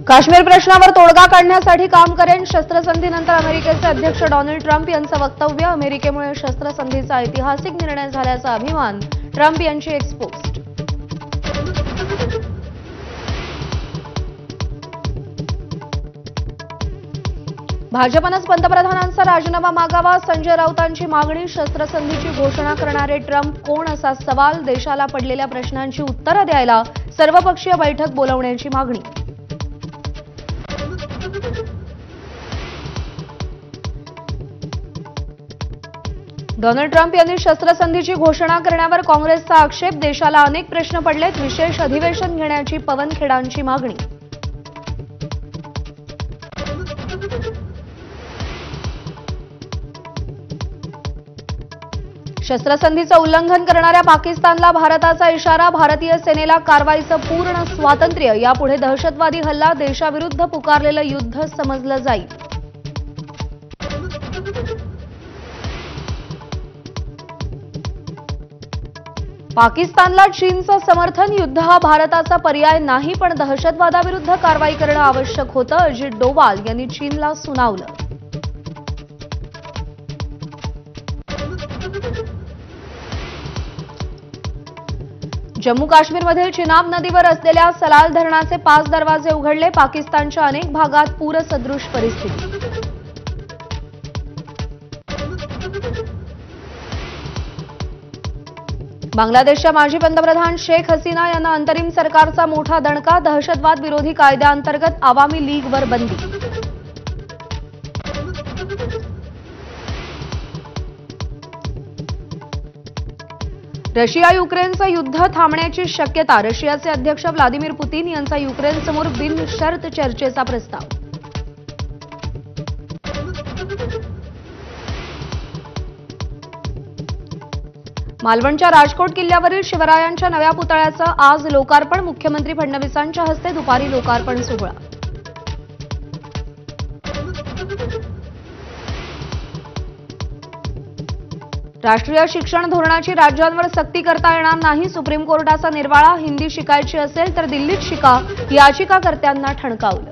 काश्मीर प्रश्नावर तोडगा काढण्यासाठी काम करेन, शस्त्रसंधीनंतर अमेरिकेचे अध्यक्ष डोनाल्ड ट्रम्प यांचं वक्तव्य. अमेरिकेमुळे शस्त्रसंधीचा ऐतिहासिक निर्णय झाल्याचा अभिमान, ट्रम्प यांची एक्स पोस्ट. भाजपनंच पंतप्रधानांचा राजीनामा मागावा, संजय राऊतांची मागणी. शस्त्रसंधीची घोषणा करणारे ट्रम्प कोण असा सवाल. देशाला पडलेल्या प्रश्नांची उत्तरं द्यायला सर्वपक्षीय बैठक बोलावण्याची मागणी. डोनाल्ड ट्रम्प यांनी शस्त्रसंधीची घोषणा करण्यावर काँग्रेसचा आक्षेप. देशाला अनेक प्रश्न पडलेत, विशेष अधिवेशन घेण्याची पवनखेडांची मागणी. शस्त्रसंधीचं उल्लंघन करणाऱ्या पाकिस्तानला भारताचा इशारा. भारतीय सेनेला कारवाईचं पूर्ण स्वातंत्र्य. यापुढे दहशतवादी हल्ला देशाविरुद्ध पुकारलेलं युद्ध समजलं जाईल. पाकिस्तानला चीनचं समर्थन. युद्ध हा भारताचा पर्याय नाही, पण दहशतवादाविरुद्ध कारवाई करणं आवश्यक होतं. अजित डोवाल यांनी चीनला सुनावलं. जम्मू काश्मीरमधील चिनाब नदीवर असलेल्या सलाल धरणाचे 5 दरवाजे उघडले. पाकिस्तानच्या अनेक भागात पूरसदृश परिस्थिती. बांगलादेशच्या माजी पंतप्रधान शेख हसीना यांना अंतरिम सरकारचा मोठा दणका. दहशतवाद विरोधी कायद्याअंतर्गत आवामी लीगवर बंदी. रशिया युक्रेनचं युद्ध थांबण्याची शक्यता. रशियाचे अध्यक्ष व्लादिमीर पुतीन यांचा युक्रेनसमोर बिनशर्त चर्चेचा प्रस्ताव. मालवणच्या राजकोट किल्ल्यावरील शिवरायांच्या नव्या पुतळ्याचं आज लोकार्पण. मुख्यमंत्री फडणवीसांच्या हस्ते दुपारी लोकार्पण सोहळा. राष्ट्रीय शिक्षण धोरणाची राज्यांवर सक्ती करता येणार नाही. सुप्रीम कोर्टाचा निर्वाळा. हिंदी शिकायची असेल तर दिल्लीत शिका, याचिकाकर्त्यांना ठणकावलं.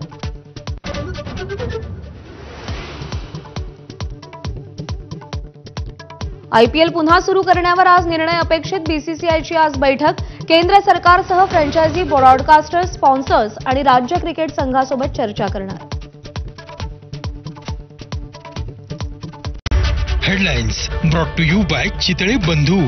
आयपीएल पुन्हा सुरू करण्यावर आज निर्णय अपेक्षित. बीसीसीआयची आज बैठक. केंद्र सरकारसह फ्रँचायझी, ब्रॉडकास्टर्स, स्पॉन्सर्स आणि राज्य क्रिकेट संघासोबत चर्चा करणार. Headlines brought to you by Chitale बंधू.